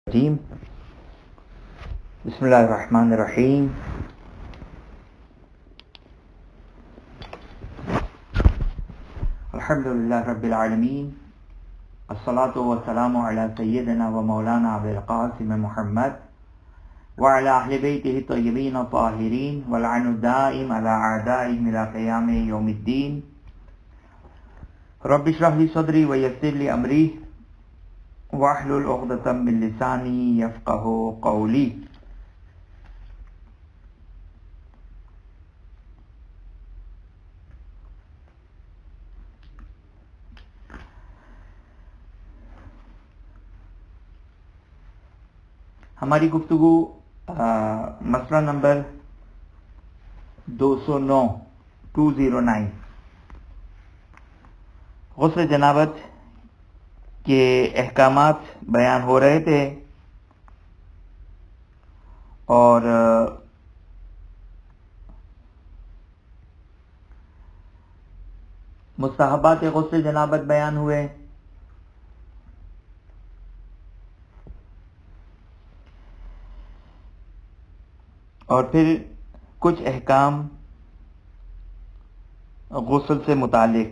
الرجیم بسم اللہ الرحمن الرحیم الحمدللہ رب العالمین الصلاة والسلام علی سیدنا و مولانا ابی القاسم محمد وعلی اہل بیتہ الطیبین الطاہرین واللعن الدائم علی اعدائهم الی قیام یوم الدین رب اشرح لی صدری ویسر لی امری واحلل عقدۃ من لسانی یفقہوا قولی۔ ہماری گفتگو مسئلہ نمبر 209 غسل جنابت کے احکامات بیان ہو رہے تھے، اور مستحبات غسل جنابت بیان ہوئے، اور پھر کچھ احکام غسل سے متعلق۔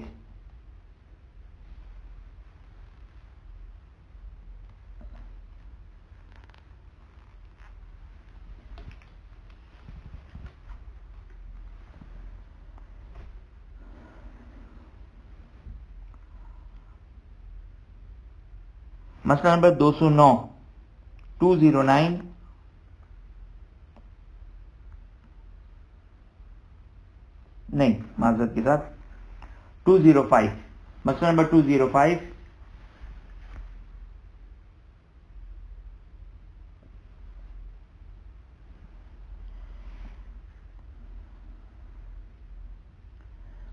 مسئلہ نمبر 209 نہیں، معذرت کے ساتھ 205، مسئلہ نمبر 205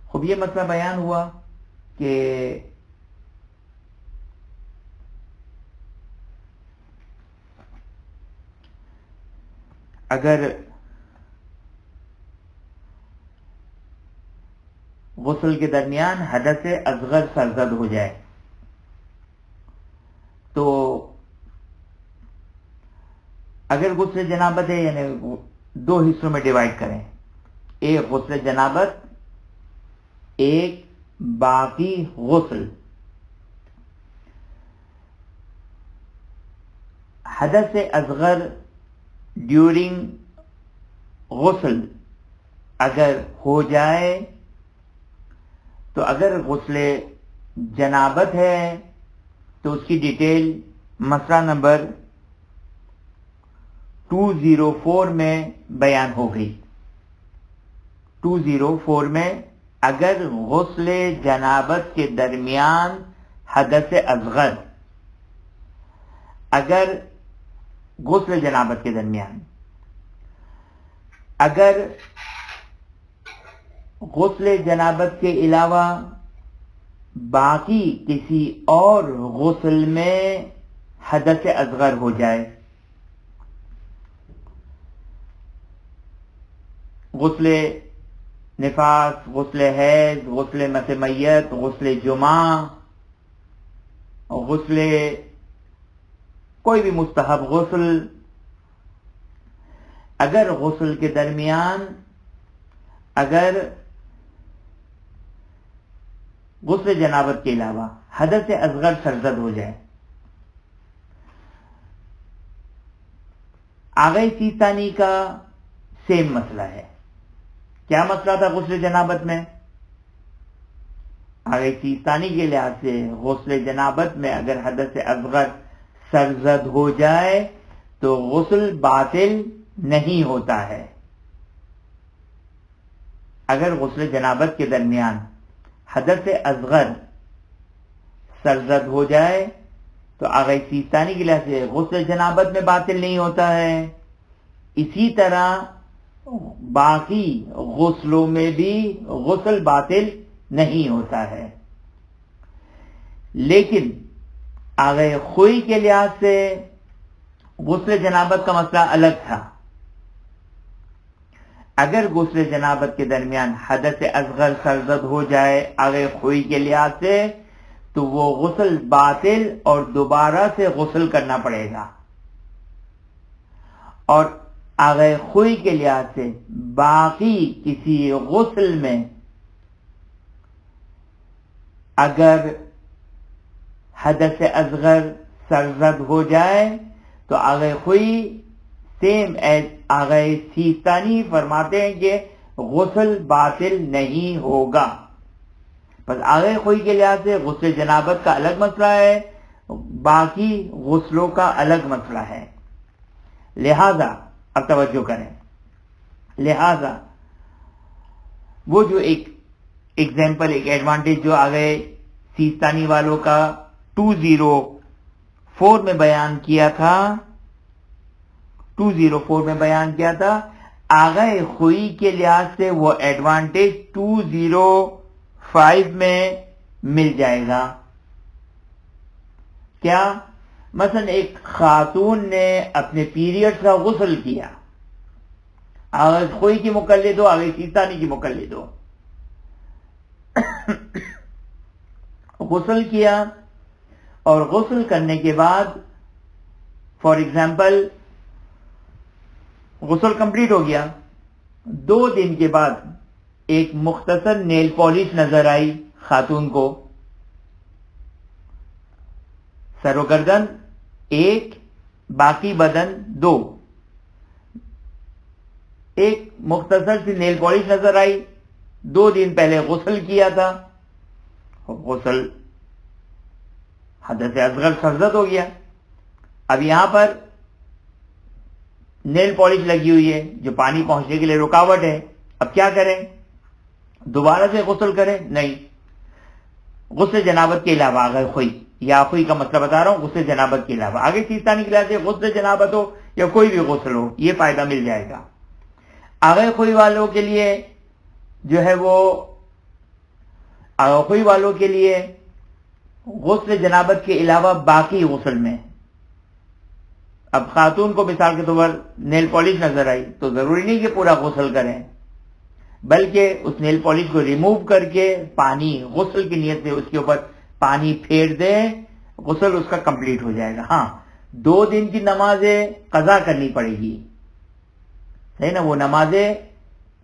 خوب یہ مسئلہ بیان ہوا کہ اگر غسل کے درمیان حدث اصغر سرزد ہو جائے تو اگر غسل جنابت ہے، یعنی دو حصوں میں ڈیوائیڈ کریں، ایک غسل جنابت، ایک باقی غسل، حدث اصغر ڈیورنگ غسل اگر ہو جائے تو اگر غسل جنابت ہے تو اس کی ڈیٹیل مسئلہ نمبر 204 میں بیان ہو گئی۔ 204 میں اگر غسل جنابت کے درمیان حدث اصغر، اگر غسل جنابت کے درمیان اگر غسل جنابت کے علاوہ باقی کسی اور غسل میں حدث اصغر ہو جائے، غسل نفاس، غسل حیض، غسل مس میت، غسل جمعہ، غسل کوئی بھی مستحب غسل، اگر غسل کے درمیان اگر غسل جنابت کے علاوہ حدث اصغر سرزد ہو جائے، آگے سیستانی کا سیم مسئلہ ہے۔ کیا مسئلہ تھا غسل جنابت میں؟ آگے سیستانی کے لحاظ سے غسل جنابت میں اگر حدث اصغر سرزد ہو جائے تو غسل باطل نہیں ہوتا ہے۔ اگر غسل جنابت کے درمیان حدث اصغر سرزد ہو جائے تو آغائی سیستانی کے لحاظ سے غسل جنابت میں باطل نہیں ہوتا ہے، اسی طرح باقی غسلوں میں بھی غسل باطل نہیں ہوتا ہے۔ لیکن آگے خوئی کے لحاظ سے غسل جنابت کا مسئلہ الگ تھا۔ اگر غسل جنابت کے درمیان حدث اصغر سرزد ہو جائے آگے خوئی کے لحاظ سے تو وہ غسل باطل اور دوبارہ سے غسل کرنا پڑے گا۔ اور آغاز خوئی کے لحاظ سے باقی کسی غسل میں اگر حدث اصغر سرزد ہو جائے تو آغاز خوئی سیم ایز آغاز سیستانی فرماتے ہیں کہ غسل باطل نہیں ہوگا. بس آغاز خوئی کے لحاظ سے غسل جنابت کا الگ مسئلہ ہے، باقی غسلوں کا الگ مسئلہ ہے. لہذا اب توجہ کریں، لہذا وہ جو ایک ایگزامپل، ایک ایڈوانٹیج جو آگئے سیستانی والوں کا 204 میں بیان کیا تھا، 204 میں بیان کیا تھا، آگئے خوئی کے لحاظ سے وہ ایڈوانٹیج 205 میں مل جائے گا. کیا؟ مثلا ایک خاتون نے اپنے پیریڈ کا غسل کیا، آغاز خوئی کی مقلد ہو، آغاز سیستانی کی مقلد ہو، غسل کیا اور غسل کرنے کے بعد فار ایگزامپل غسل کمپلیٹ ہو گیا، 2 دن کے بعد ایک مختصر نیل پالش نظر آئی خاتون کو، سر و گردن 1 باقی بدن 2، ایک مختصر سی نیل پالش نظر آئی، 2 دن پہلے غسل کیا تھا، غسل حدث اصغر سرزد ہو گیا. اب یہاں پر نیل پالش لگی ہوئی ہے جو پانی پہنچنے کے لیے رکاوٹ ہے، اب کیا کریں؟ دوبارہ سے غسل کریں؟ نہیں، غسل جنابت کے علاوہ آگے خوئی یا خوئی کا مسئلہ بتا رہا ہوں، غسل جنابت کے علاوہ آگے سیستانی کے لحاظ سے غسل جنابت ہو یا کوئی بھی غسل ہو یہ فائدہ مل جائے گا. آگے خوئی والوں کے لیے جو ہے وہ آگے خوئی والوں کے لیے غسل جنابت کے علاوہ باقی غسل میں، اب خاتون کو مثال کے طور پر نیل پالش نظر آئی تو ضروری نہیں کہ پورا غسل کریں، بلکہ اس نیل پالش کو ریموو کر کے پانی غسل کی نیت سے اس کے اوپر پانی پھیر دیں، غسل اس کا کمپلیٹ ہو جائے گا. ہاں 2 دن کی نمازیں قضا کرنی پڑے گی، صحیح نا، وہ نمازیں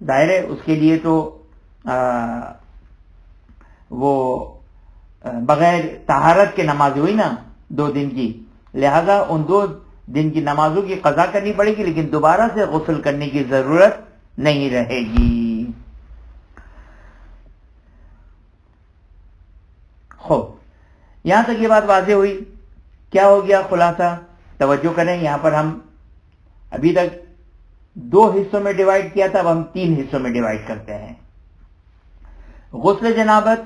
ظاہر ہے اس کے لیے تو وہ بغیر طہارت کے نماز ہوئی نا 2 دن کی، لہذا ان 2 دن کی نمازوں کی قضا کرنی پڑے گی، لیکن دوبارہ سے غسل کرنے کی ضرورت نہیں رہے گی. خوب، یہاں تک یہ بات واضح ہوئی. کیا ہو گیا خلاصہ؟ توجہ کریں، یہاں پر ہم ابھی تک 2 حصوں میں ڈیوائیڈ کیا تھا، اب ہم 3 حصوں میں ڈیوائیڈ کرتے ہیں. غسل جنابت،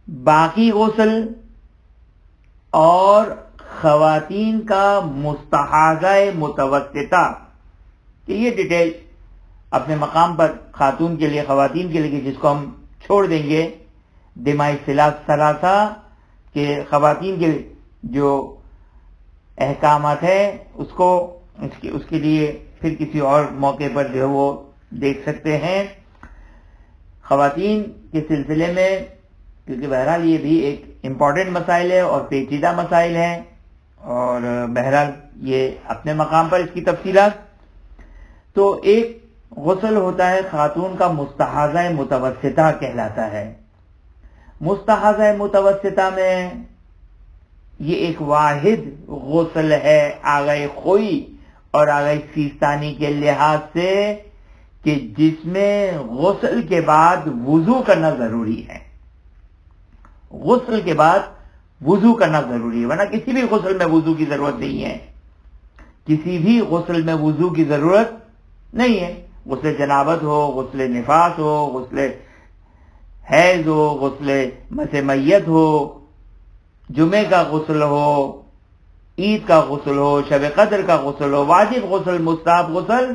باقی غسل اور خواتین کا مستحاضہ متوسطہ، کہ یہ ڈیٹیل اپنے مقام پر خاتون کے لیے، خواتین کے لیے، جس کو ہم چھوڑ دیں گے دمائی ثلاثہ کہ خواتین کے جو احکامات ہیں اس کے لیے پھر کسی اور موقع پر جو ہے وہ دیکھ سکتے ہیں. خواتین کے سلسلے میں کیونکہ بہرحال یہ بھی ایک امپورٹنٹ مسائل ہے اور پیچیدہ مسائل ہیں، اور بہرحال یہ اپنے مقام پر اس کی تفصیلات. تو ایک غسل ہوتا ہے خاتون کا مستحاضہ متوسطہ کہلاتا ہے. مستحاضہ متوسطہ میں یہ ایک واحد غسل ہے آغاز خوئی اور آغاز سیستانی کے لحاظ سے، کہ جس میں غسل کے بعد وضو کرنا ضروری ہے. غسل کے بعد وضو کرنا ضروری ہے، ورنہ کسی بھی غسل میں وضو کی ضرورت نہیں ہے، کسی بھی غسل میں وضو کی ضرورت نہیں ہے. غسل جنابت ہو، غسل نفاس ہو، غسل حیض ہو، غسل مس میت ہو، جمعے کا غسل ہو، عید کا غسل ہو، شب قدر کا غسل ہو، واجب غسل، مستحب غسل،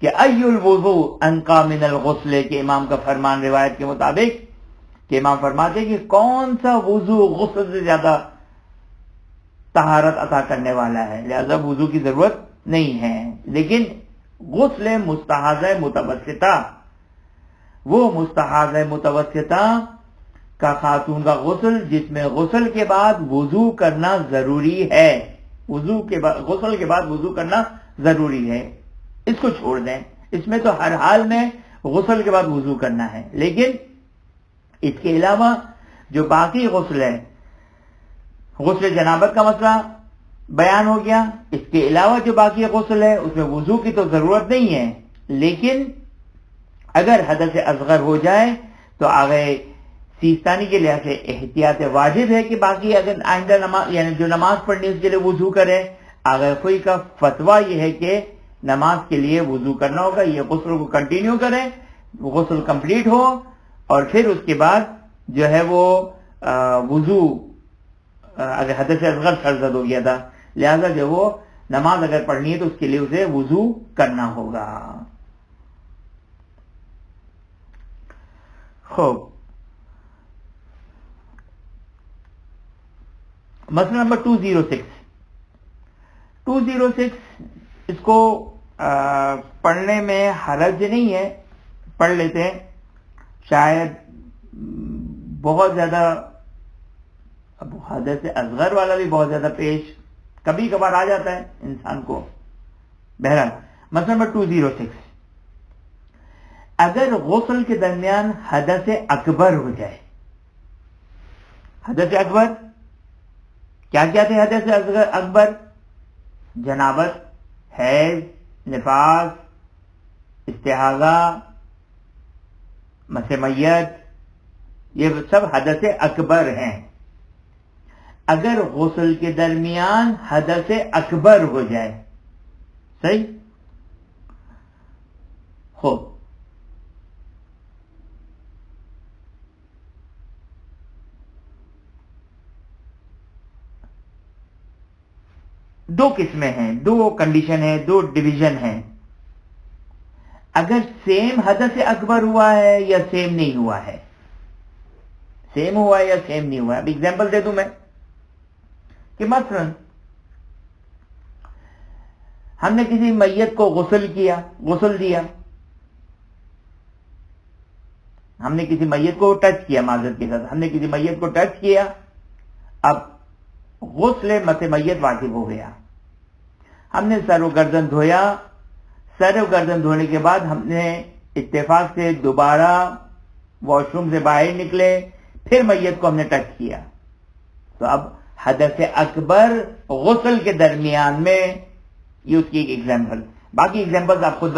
کہ ای الوضوء انقی من الغسل، کے امام کا فرمان روایت کے مطابق کہ امام فرماتے ہیں کہ کون سا وضو غسل سے زیادہ طہارت عطا کرنے والا ہے، لہذا وضو کی ضرورت نہیں ہے. لیکن غسل مستحاضہ متوسطہ، وہ مستحاضہ متوسطہ کا خاتون کا غسل جس میں غسل کے بعد وضو کرنا ضروری ہے، وضو کے بعد غسل کے بعد وضو کرنا ضروری ہے، اس کو چھوڑ دیں، اس میں تو ہر حال میں غسل کے بعد وضو کرنا ہے. لیکن اس کے علاوہ جو باقی غسل ہے، غسل جنابت کا مسئلہ بیان ہو گیا، اس کے علاوہ جو باقی غسل ہے اس میں وضو کی تو ضرورت نہیں ہے، لیکن اگر حدث اصغر ہو جائے تو آگے سیستانی کے لحاظ سے احتیاط واجب ہے کہ باقی اگر آئندہ نماز یعنی جو نماز پڑھنی اس کے لیے وضو کرے. آگے کوئی کا فتویٰ یہ ہے کہ نماز کے لیے وضو کرنا ہوگا، یہ غسل کو کنٹینیو کریں، غسل کمپلیٹ ہو اور پھر اس کے بعد جو ہے وہ وضو اگر حدث اصغر سرزد ہو گیا تھا لہذا جو وہ نماز اگر پڑھنی ہے تو اس کے لیے اسے وضو کرنا ہوگا. خوب، مسئلہ نمبر 206 اس کو پڑھنے میں حرج نہیں ہے، پڑھ لیتے ہیں. شاید بہت زیادہ اب حدث اصغر والا بھی بہت زیادہ پیش کبھی کبھار آ جاتا ہے انسان کو. بہرحال مسئلہ نمبر 206، اگر غسل کے درمیان حدث اکبر ہو جائے. حدث اکبر کیا کیا تھے؟ حدث اکبر جنابت، حیض، نفاس، استحاضہ، مس میت، یہ سب حدث اکبر ہیں. اگر غسل کے درمیان حدث اکبر ہو جائے، صحیح ہو، دو قسمیں ہیں، دو کنڈیشن ہیں، دو ڈویژن ہیں. اگر سیم حدث اکبر ہوا ہے یا سیم نہیں ہوا ہے، سیم ہوا ہے یا سیم نہیں ہوا ہے. اب ایگزامپل دے دوں میں کہ مثلا ہم نے کسی میت کو غسل دیا، ہم نے کسی میت کو ٹچ کیا، معذرت کے ساتھ ہم نے کسی میت کو ٹچ کیا، اب غسل مس میت واجب ہو گیا. ہم نے سر و گردن دھویا، سر و گردن دھونے کے بعد ہم نے اتفاق سے دوبارہ واش روم سے باہر نکلے، پھر میت کو ہم نے ٹچ کیا، تو اب حدث اکبر غسل کے درمیان میں، یہ اس کی ایک ایگزامپل. باقی ایگزامپل آپ خود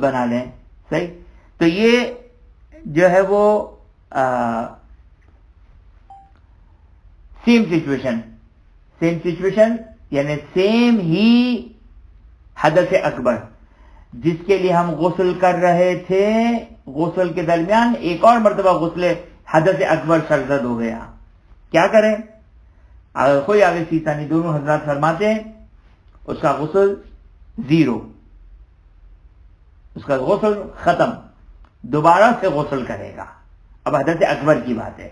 بنا لیں، صحیح. تو یہ جو ہے وہ سیم سچویشن یعنی سیم ہی حدث اکبر جس کے لیے ہم غسل کر رہے تھے، غسل کے درمیان ایک اور مرتبہ غسل حدث اکبر سرزد ہو گیا. کیا کریں؟ کوئی آگے سیستانی دونوں حضرات فرماتے ہیں اس کا غسل زیرو، اس کا غسل ختم، دوبارہ سے غسل کرے گا. اب حدث اکبر کی بات ہے.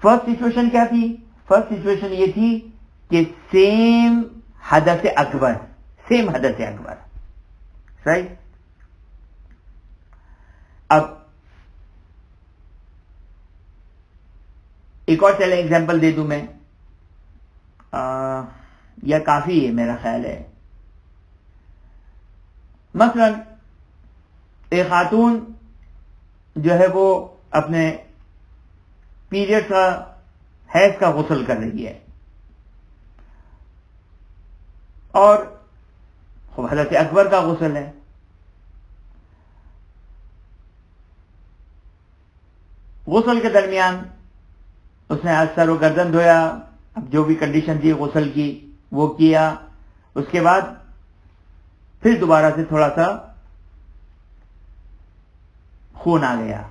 فرسٹ سچویشن کیا تھی؟ فرسٹ سچویشن یہ تھی کہ سیم حدث اکبر، صحیح. اب ایک اور چلے ایگزامپل دے دوں میں، یا کافی ہے میرا خیال ہے. مثلا ایک خاتون جو ہے وہ اپنے پیریڈ کا، حیض کا غسل کر رہی ہے اور حدث اکبر کا غسل ہے. غسل کے درمیان اس نے سر و گردن دھویا، اب جو بھی کنڈیشن تھی غسل کی وہ کیا، اس کے بعد پھر دوبارہ سے تھوڑا سا خون آ گیا،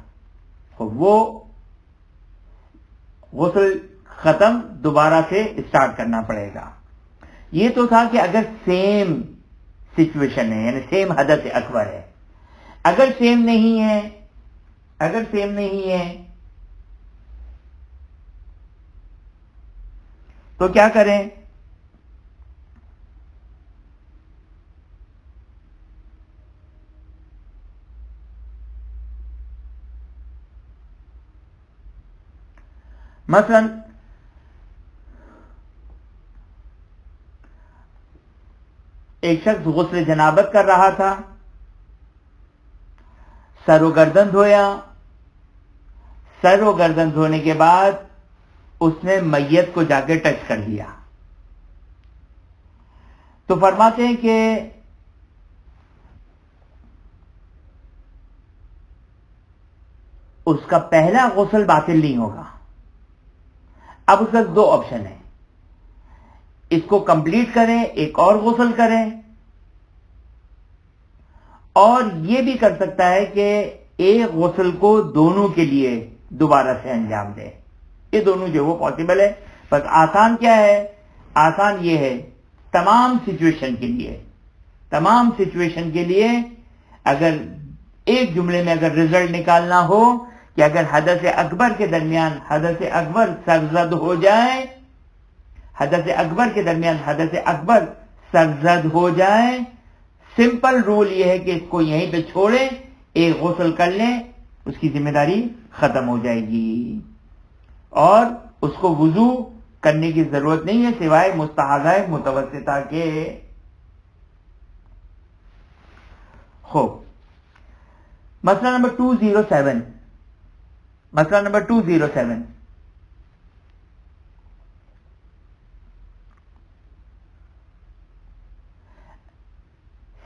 وہ غسل ختم، دوبارہ سے اسٹارٹ کرنا پڑے گا. یہ تو تھا کہ اگر سیم سچویشن ہے یعنی سیم حدث اکبر ہے. اگر سیم نہیں ہے تو کیا کریں؟ مثلا ایک شخص غسل جنابت کر رہا تھا، سر و گردن دھویا، سر و گردن دھونے کے بعد اس نے میت کو جا کے ٹچ کر لیا. تو فرماتے ہیں کہ اس کا پہلا غسل باطل نہیں ہوگا. اب اس کا دو آپشن ہیں، اس کو کمپلیٹ کریں، ایک اور غسل کریں، اور یہ بھی کر سکتا ہے کہ ایک غسل کو دونوں کے لیے دوبارہ سے انجام دے. یہ دونوں جو وہ پاسبل ہے. بس آسان کیا ہے؟ آسان یہ ہے تمام سچویشن کے لیے اگر ایک جملے میں اگر رزلٹ نکالنا ہو کہ اگر حدث اکبر کے درمیان حدث اکبر سرزد ہو جائے، حدث اکبر سرزد ہو جائے، سمپل رول یہ ہے کہ اس کو یہیں پہ چھوڑیں، ایک غسل کر لیں، اس کی ذمہ داری ختم ہو جائے گی، اور اس کو وضو کرنے کی ضرورت نہیں ہے سوائے مستحاضہ متوسطہ کے. خوب، مسئلہ نمبر 207.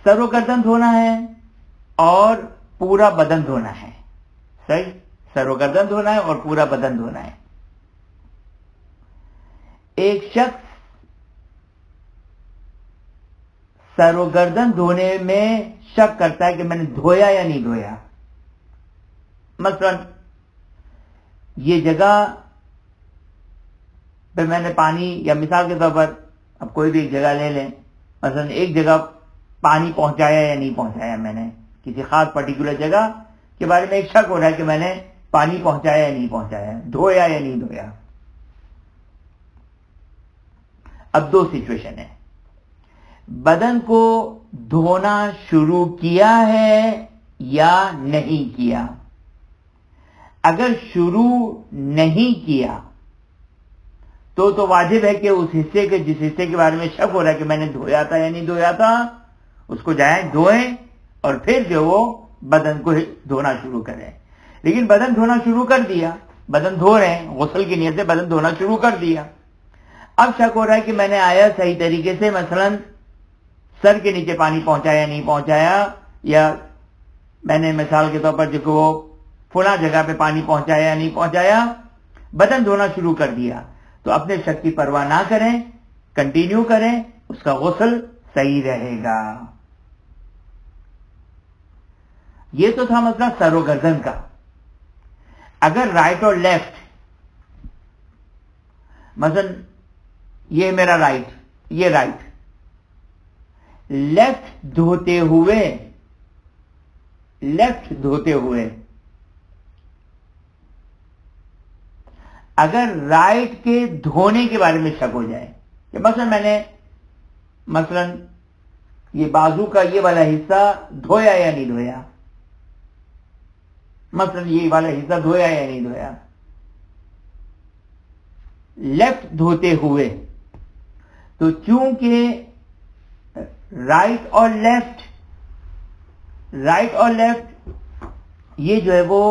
سر و گردن دھونا ہے اور پورا بدن دھونا ہے. صحیح، سر و گردن دھونا ہے اور پورا بدن دھونا ہے. ایک شخص سر و گردن دھونے میں شک کرتا ہے کہ میں نے دھویا یا نہیں دھویا. مثلا یہ جگہ پہ میں نے پانی، یا مثال کے طور پر اب کوئی بھی ایک جگہ لے لیں، مثلا ایک جگہ پانی پہنچایا یا نہیں پہنچایا، میں نے کسی خاص پرٹیکولر جگہ کے بارے میں ایک شک ہو رہا ہے کہ میں نے پانی پہنچایا یا نہیں پہنچایا، دھویا یا نہیں دھویا. اب دو سچویشن ہے، بدن کو دھونا شروع کیا ہے یا نہیں کیا. اگر شروع نہیں کیا تو واجب ہے کہ اس حصے کے جس حصے کے بارے میں شک ہو رہا ہے کہ میں نے دھویا تھا یا نہیں دھویا تھا، اس کو جائیں دھوئیں اور پھر جو وہ بدن کو دھونا شروع کریں. لیکن بدن دھونا شروع کر دیا، بدن دھو رہے ہیں، غسل کی نیت سے بدن دھونا شروع کر دیا. اب شک ہو رہا ہے کہ میں نے آیا صحیح طریقے سے، مثلا سر کے نیچے پانی پہنچایا نہیں پہنچایا، یا میں نے مثال کے طور پر جو وہ فلاں جگہ پہ پانی پہنچایا یا نہیں پہنچایا، بدن دھونا شروع کر دیا. تو اپنے شک کی پرواہ نہ کریں، کنٹینیو کریں، اس کا غسل صحیح رہے گا. یہ تو تھا مسئلہ سر و گردن کا. اگر رائٹ اور لیفٹ، مثلا یہ میرا رائٹ، یہ رائٹ، لیفٹ دھوتے ہوئے اگر رائٹ کے دھونے کے بارے میں شک ہو جائے کہ مثلا میں نے مثلا یہ بازو کا یہ والا حصہ دھویا یا نہیں دھویا، مثلا یہ والا حصہ دھویا یا نہیں دھویا، لیفٹ دھوتے ہوئے، تو چونکہ رائٹ اور لیفٹ یہ جو ہے وہ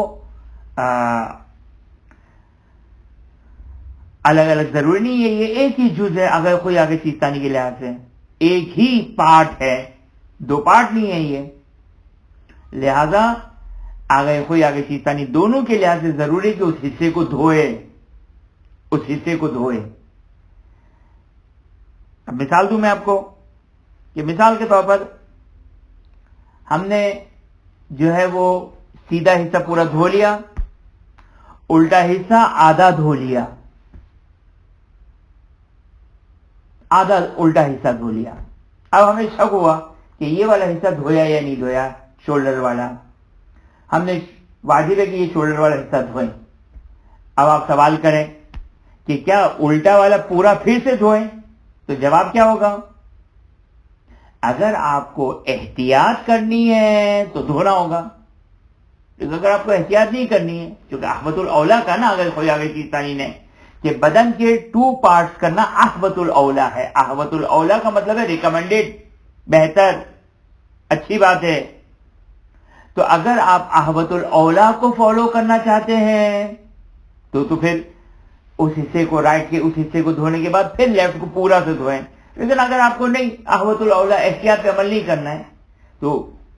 الگ الگ ضروری نہیں ہے، یہ ایک ہی جز ہے. اگر کوئی آگے چیزانی کے لحاظ سے ایک ہی پارٹ ہے، دو پارٹ نہیں ہے یہ، لہذا آگے کوئی آگے چیزانی دونوں کے لحاظ سے ضروری کہ اس حصے کو دھوئے. اب مثال دوں میں آپ کو کہ مثال کے طور پر ہم نے جو ہے وہ سیدھا حصہ پورا دھو لیا، الٹا حصہ آدھا دھو لیا، آدھا الٹا حصہ دھو لیا. اب ہمیں شک ہوا کہ یہ والا حصہ دھویا یا نہیں دھویا، شولڈر والا. ہم نے واجب ہے کہ یہ شولڈر والا حصہ دھوئیں. اب آپ سوال کریں کہ کیا الٹا والا پورا پھر سے دھوئیں، تو جواب کیا ہوگا؟ اگر آپ کو احتیاط کرنی ہے تو دھونا ہوگا، لیکن اگر آپ کو احتیاط نہیں کرنی ہے، کیونکہ احوط الاولیٰ کا نا، اگر کوئی آگے چیز تانی نے کہ بدن کے 2 پارٹس کرنا احوط الاولیٰ ہے. احوط الاولیٰ کا مطلب ہے ریکمینڈیڈ، بہتر، اچھی بات ہے. تو اگر آپ احوط الاولا کو فالو کرنا چاہتے ہیں تو پھر اس حصے کو رائٹ کے اس حصے کو دھونے کے بعد پھر لیفٹ کو پورا سے دھوئیں. لیکن اگر آپ کو نہیں احوط الاولا احتیاط پہ عمل نہیں کرنا ہے تو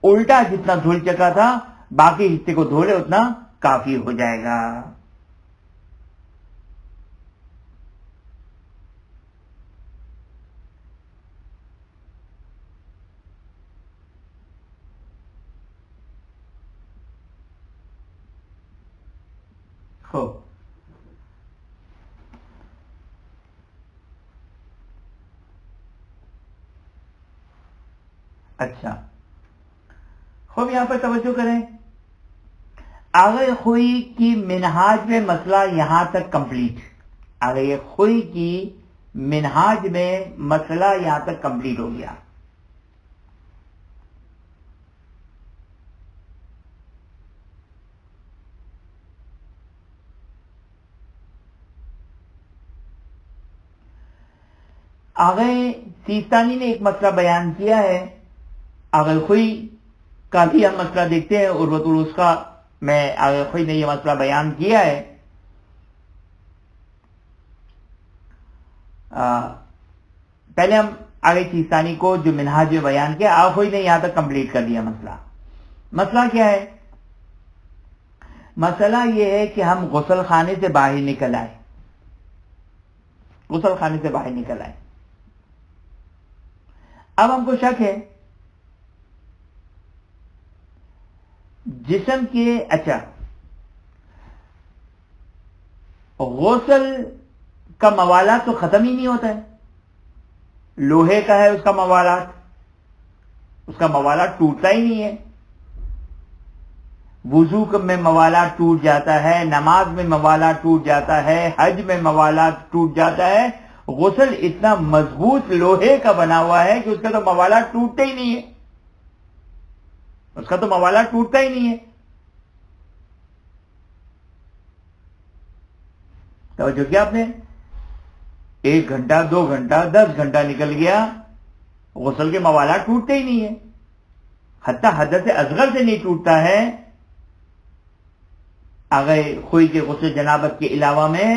الٹا جتنا دھل چکا تھا باقی حصے کو دھو لے اتنا کافی ہو جائے گا. خوب اچھا، خوب یہاں پر توجہ کریں. آغا خوئی کی منہاج میں مسئلہ یہاں تک کمپلیٹ. آغا خوئی کی منہاج میں مسئلہ یہاں تک کمپلیٹ ہو گیا. آغا سیستانی نے ایک مسئلہ بیان کیا ہے. آغا خوئی کا بھی ہم مسئلہ دیکھتے ہیں. عروۃ الوثقی میں آغا خوئی نے یہ مسئلہ بیان کیا ہے. پہلے ہم آغا سیستانی کو جو منہاج میں بیان کیا، آغا خوئی نے یہاں تک کمپلیٹ کر دیا مسئلہ. مسئلہ کیا ہے؟ مسئلہ یہ ہے کہ ہم غسل خانے سے باہر نکل آئے. غسل خانے سے باہر نکل آئے. اب ہم کو شک ہے جسم کے، اچھا غسل کا موالات تو ختم ہی نہیں ہوتا ہے. لوہے کا ہے اس کا موالات، اس کا موالات ٹوٹتا ہی نہیں ہے. وضو میں موالات ٹوٹ جاتا ہے، نماز میں موالات ٹوٹ جاتا ہے، حج میں موالات ٹوٹ جاتا ہے. غسل اتنا مضبوط لوہے کا بنا ہوا ہے کہ اس کا تو موالات ٹوٹتا ہی نہیں ہے. اس کا تو موالات ٹوٹتا ہی نہیں ہے. توجہ کیا آپ نے؟ 1 گھنٹہ 2 گھنٹہ 10 گھنٹہ نکل گیا، غسل کے موالات ٹوٹتے ہی نہیں ہے. حتیٰ حدث اصغر سے نہیں ٹوٹتا ہے. آغا خوئی کے غسل جنابت کے علاوہ میں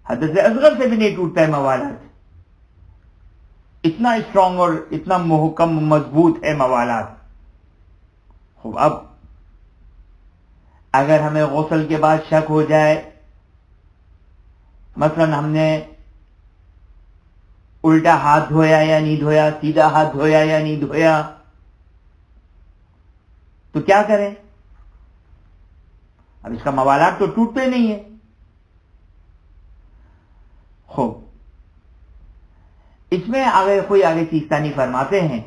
حدث اصغر سے بھی نہیں ٹوٹتا ہے موالات. اتنا اسٹرانگ اور اتنا محکم مضبوط ہے موالات. خوب، اب اگر ہمیں غسل کے بعد شک ہو جائے، مثلا ہم نے الٹا ہاتھ دھویا یا نہیں دھویا، سیدھا ہاتھ دھویا یا نہیں دھویا، تو کیا کریں؟ اب اس کا موالات تو ٹوٹتے نہیں ہے. خوب، اس میں آگے سیستانی فرماتے ہیں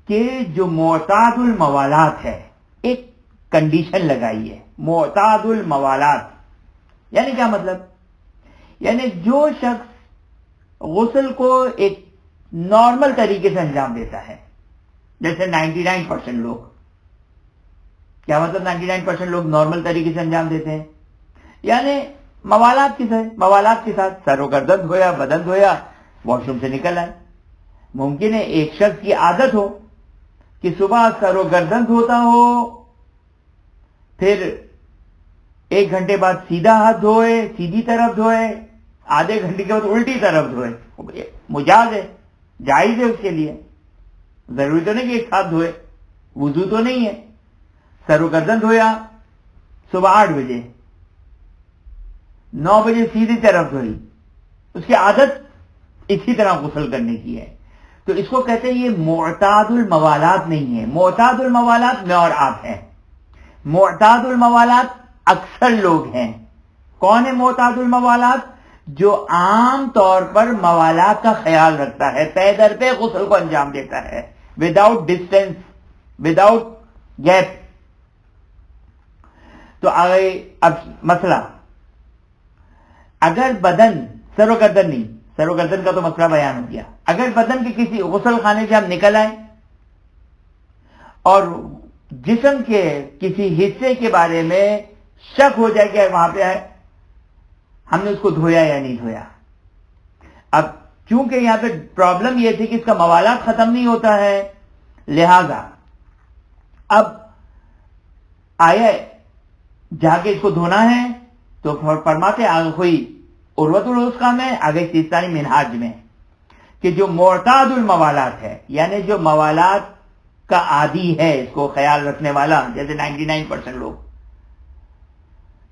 کہ جو معتاد الموالات ہے، ایک کنڈیشن لگائی ہے. معتاد الموالات یعنی کیا مطلب؟ یعنی جو شخص غسل کو ایک نارمل طریقے سے انجام دیتا ہے، جیسے 99% لوگ. کیا مطلب 99% لوگ نارمل طریقے سے انجام دیتے ہیں؟ یعنی موالات کے ساتھ سر و گردن دھویا، بدن دھویا، واش روم سے نکل آئے. ممکن ہے ایک شخص کی عادت ہو کہ صبح سر و گردن دھوتا ہو، پھر 1 گھنٹے بعد سیدھا ہاتھ دھوئے، سیدھی طرف دھوئے، آدھے گھنٹے کے بعد الٹی طرف دھوئے. مجاز ہے، جائز ہے اس کے لیے. ضروری تو نہیں کہ ایک ساتھ دھوئے. وضو تو نہیں ہے. سر و گردن دھویا صبح 8 بجے، 9 بجے سیدھی طرف دھوئی. اس کی عادت اسی طرح غسل کرنے کی ہے. تو اس کو کہتے ہیں یہ معتاد الموالات نہیں ہے. معتاد الموالات میں اور آپ ہیں. معتاد الموالات اکثر لوگ ہیں. کون ہے معتاد الموالات؟ جو عام طور پر موالات کا خیال رکھتا ہے، پے در پہ غسل کو انجام دیتا ہے، وداؤٹ ڈسٹینس، وداؤٹ گیپ. تو آگے اب مسئلہ، اگر بدن، سر و گردن نہیں، سر و گردن کا تو مسئلہ بیان ہو گیا. اگر بدن کے کسی غسل خانے سے ہم نکل آئے اور جسم کے کسی حصے کے بارے میں شک ہو جائے کہ وہاں پہ ہے، ہم نے اس کو دھویا یا نہیں دھویا. اب چونکہ یہاں پہ پرابلم یہ تھی کہ اس کا موالات ختم نہیں ہوتا ہے، لہذا اب آیا جا کے اس کو دھونا ہے تو فرماتے آگے عروۃ الوثقی میں، آگے سیستانی منہاج میں، کہ جو معتاد الموالات ہے، یعنی جو موالات کا عادی ہے، اس کو خیال رکھنے والا، جیسے 99% لوگ،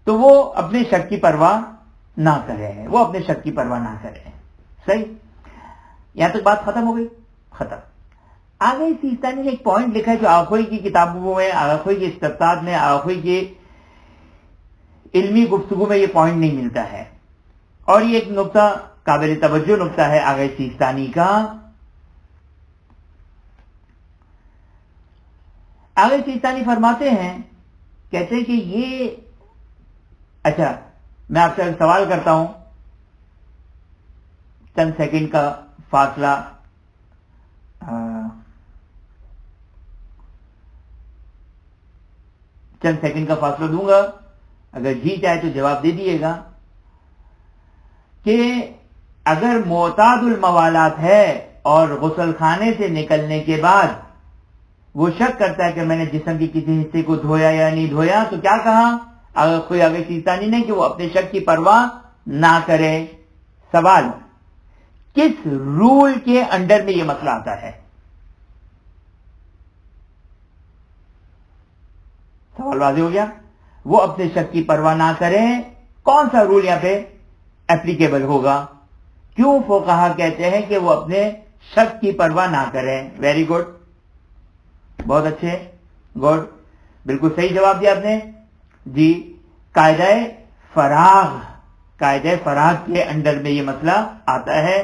تو وہ اپنے شک کی پرواہ نہ کرے، وہ اپنے شک کی پرواہ نہ کرے. صحیح، یہاں تک بات ختم ہو گئی. ختم. آگے سیستانی نے ایک پوائنٹ لکھا ہے جو آخوئی کی کتابوں میں، آخوئی کے استفسار میں، آخوئی کی علمی گفتگو میں یہ پوائنٹ نہیں ملتا ہے، اور یہ ایک نقطہ قابل توجہ نقطہ ہے آگے سیستانی کا. آگے سیستانی فرماتے ہیں، کہتے ہیں کہ یہ، اچھا میں آپ سے سوال کرتا ہوں، چند سیکنڈ کا فاصلہ، چند سیکنڈ کا فاصلہ دوں گا، اگر جی چاہے تو جواب دے دیئے گا، کہ اگر معتاد الموالات ہے اور غسل خانے سے نکلنے کے بعد وہ شک کرتا ہے کہ میں نے جسم کے کسی حصے کو دھویا یا نہیں دھویا، تو کیا کہا آگے سیستانی نے، کہ وہ اپنے شک کی پرواہ نہ کرے. سوال، کس رول کے انڈر میں یہ مسئلہ آتا ہے؟ سوال واضح ہو گیا. وہ اپنے شک کی پرواہ نہ کریں، کون سا رول یہاں پہ اپلیکیبل ہوگا؟ کیوں فقہا کہتے ہیں کہ وہ اپنے شک کی پرواہ نہ کریں؟ ویری گڈ، بہت اچھے، گڈ، بالکل صحیح جواب دیا آپ نے. جی، قاعدہ فراغ، قاعدہ فراغ کے انڈر میں یہ مسئلہ آتا ہے.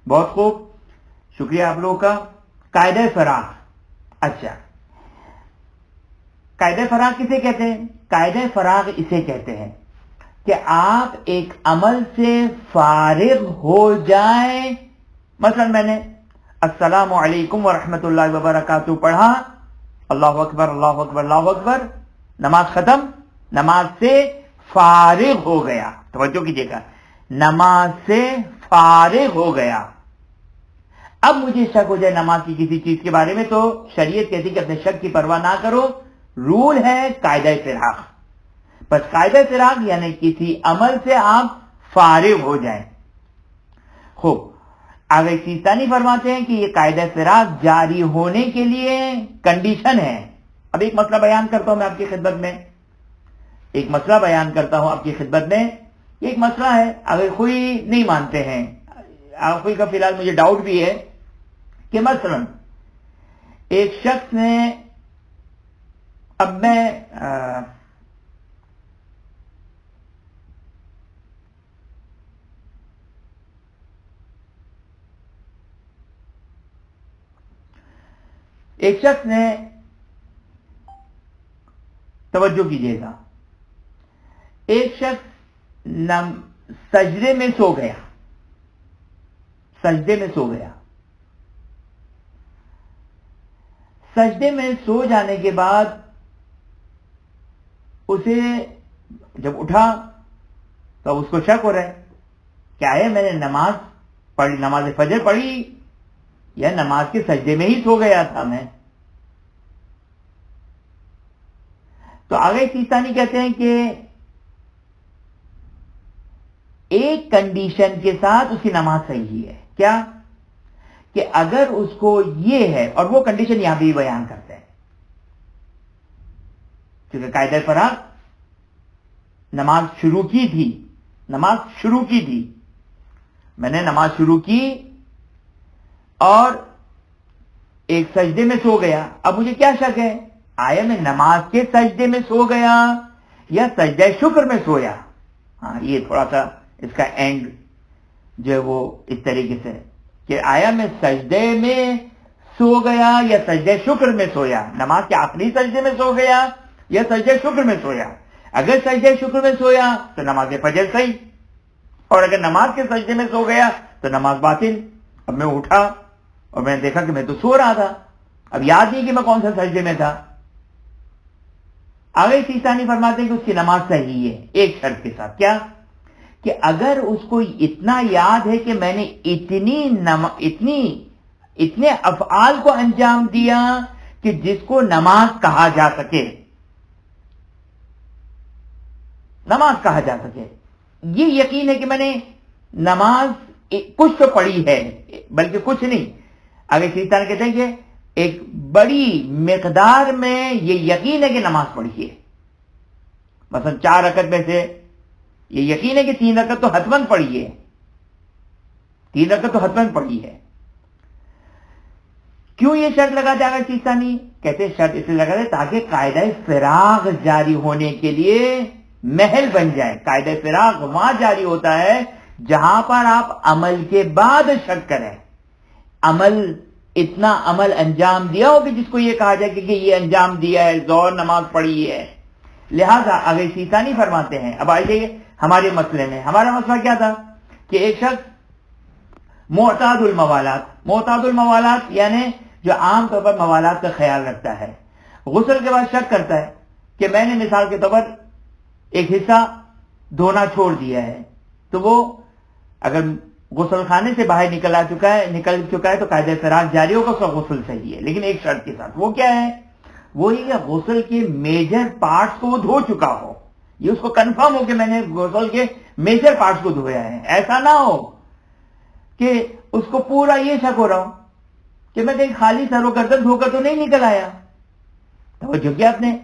بہت خوب، شکریہ آپ لوگوں کا. قاعدہ فراغ، اچھا، قاعدہ فراغ کسے کہتے ہیں؟ قاعدہ فراغ اسے کہتے ہیں کہ آپ ایک عمل سے فارغ ہو جائیں. مثلا میں نے السلام علیکم ورحمۃ اللہ وبرکاتہ پڑھا، اللہ اکبر اللہ اکبر اللہ اکبر، نماز ختم، نماز سے فارغ ہو گیا. توجہ کیجیے گا، نماز سے فارغ ہو گیا. اب مجھے شک ہو جائے نماز کی کسی چیز کے بارے میں، تو شریعت کہتی کہ اپنے شک کی پرواہ نہ کرو. رول ہے قاعدہ فراغ. بس قاعدہ فراغ یعنی کسی عمل سے آپ فارغ ہو جائیں. خوب، آگے سیستانی فرماتے ہیں کہ یہ قاعدہ فراغ جاری ہونے کے لیے کنڈیشن ہے. اب ایک مسئلہ بیان کرتا ہوں میں آپ کی خدمت میں، ایک مسئلہ بیان کرتا ہوں آپ کی خدمت میں. ایک مسئلہ ہے، اگر کوئی نہیں مانتے ہیں، کوئی کا فی الحال مجھے ڈاؤٹ بھی ہے، کہ مثلا ایک شخص نے، اب میں ایک شخص نے، توجہ کیجیے گا، ایک شخص سجدے میں سو گیا، سجدے میں سو گیا. سجدے میں سو جانے کے بعد اسے جب اٹھا تو اس کو شک ہو رہا ہے، کیا ہے میں نے نماز پڑھی، نماز فجر پڑھی، یا نماز کے سجدے میں ہی سو گیا تھا میں. تو آگے سیستانی کہتے ہیں کہ ایک کنڈیشن کے ساتھ اس کی نماز صحیح ہے. کیا؟ کہ اگر اس کو یہ ہے، اور وہ کنڈیشن یہاں بھی بیان کرتے ہیں، کیونکہ قاعدہ فراغ نماز شروع کی تھی، نماز شروع کی تھی، میں نے نماز شروع کی اور ایک سجدے میں سو گیا. اب مجھے کیا شک ہے، آیا میں نماز کے سجدے میں سو گیا یا سجدہ شکر میں سویا؟ ہاں، یہ تھوڑا سا اس کا اینڈ جو ہے وہ اس طریقے سے، کہ آیا میں سجدے میں سو گیا یا سجدہ شکر میں سویا، نماز کے آخری سجدے میں سو گیا یا سجدہ شکر میں سویا. اگر سجدہ شکر میں سویا تو نماز فجر صحیح، اور اگر نماز کے سجدے میں سو گیا تو نماز باطل. اب میں اٹھا اور میں نے دیکھا کہ میں تو سو رہا تھا، اب یاد نہیں کہ میں کون سا سجدے میں تھا. آگے سیستانی فرماتے ہیں کہ اس کی نماز صحیح ہے، ایک شرط کے ساتھ. کیا؟ کہ اگر اس کو اتنا یاد ہے کہ میں نے اتنے افعال کو انجام دیا کہ جس کو نماز کہا جا سکے، نماز کہا جا سکے، یہ یقین ہے کہ میں نے نماز کچھ تو پڑھی ہے، بلکہ کچھ نہیں، اگر شیطان کہتے ہیں کہ ایک بڑی مقدار میں یہ یقین ہے کہ نماز پڑھی ہے، مثلا 4 رکعت میں سے یہ یقین ہے کہ 3 رکعت تو حتماً پڑھی ہے، 3 رکعت تو حتماً پڑھی ہے۔ کیوں یہ شرط لگا جائے گا شیطانی؟ کہتے ہیں شرط اس لیے لگا دے تاکہ قاعدہ فراغ جاری ہونے کے لیے محل بن جائے۔ قاعدہ فراغ وہاں جاری ہوتا ہے جہاں پر آپ عمل کے بعد شک کریں، اتنا عمل انجام دیا ہو کہ جس کو یہ کہا جائے کہ یہ انجام دیا ہے، ظہر نماز پڑھی ہے۔ لہذا اگر شیطانی فرماتے ہیں، اب آئیے ہمارے مسئلے میں، ہمارا مسئلہ کیا تھا کہ ایک شخص معتاد الموالات یعنی جو عام طور پر موالات کا خیال رکھتا ہے، غسل کے بعد شک کرتا ہے کہ میں نے مثال کے طور پر ایک حصہ دھونا چھوڑ دیا ہے، تو وہ اگر غسل خانے سے باہر نکل چکا ہے تو قاعدہ فراغ جاری ہوگا، اس کا غسل صحیح ہے، لیکن ایک شرط کے ساتھ۔ وہ کیا ہے؟ وہی کہ غسل کے میجر پارٹس کو وہ دھو چکا ہو، یہ اس کو کنفرم ہو کہ میں نے غسل کے میجر پارٹس کو دھویا ہے۔ ایسا نہ ہو کہ اس کو پورا یہ شک ہو رہا ہو کہ میں کہیں خالی سر و گردن دھو کر تو نہیں نکل آیا۔ توجہ کیا آپ نے؟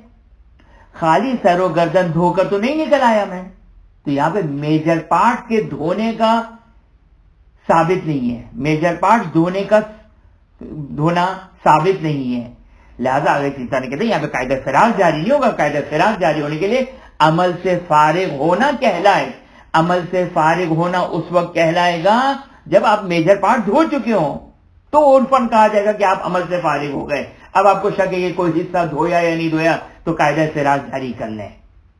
خالی سر و گردن دھو کر تو نہیں نکل آیا میں، تو یہاں پہ میجر پارٹ کے دھونے کا ثابت نہیں ہے، میجر پارٹ دھونا ثابت نہیں ہے۔ لہذا اگر شیطان کہتے ہیں یہاں پہ قاعدہ فراغ جاری نہیں ہوگا، قاعدہ فراغ جاری ہونے کے لیے عمل سے فارغ ہونا کہلائے، عمل سے فارغ ہونا اس وقت کہلائے گا جب آپ میجر پارٹ دھو چکے ہوں، تو عرفاً کہا جائے گا کہ آپ عمل سے فارغ ہو گئے۔ اب آپ کو شک ہے کہ کوئی حصہ دھویا یا نہیں دھویا، تو قاعدہ فراغ جاری کر لیں۔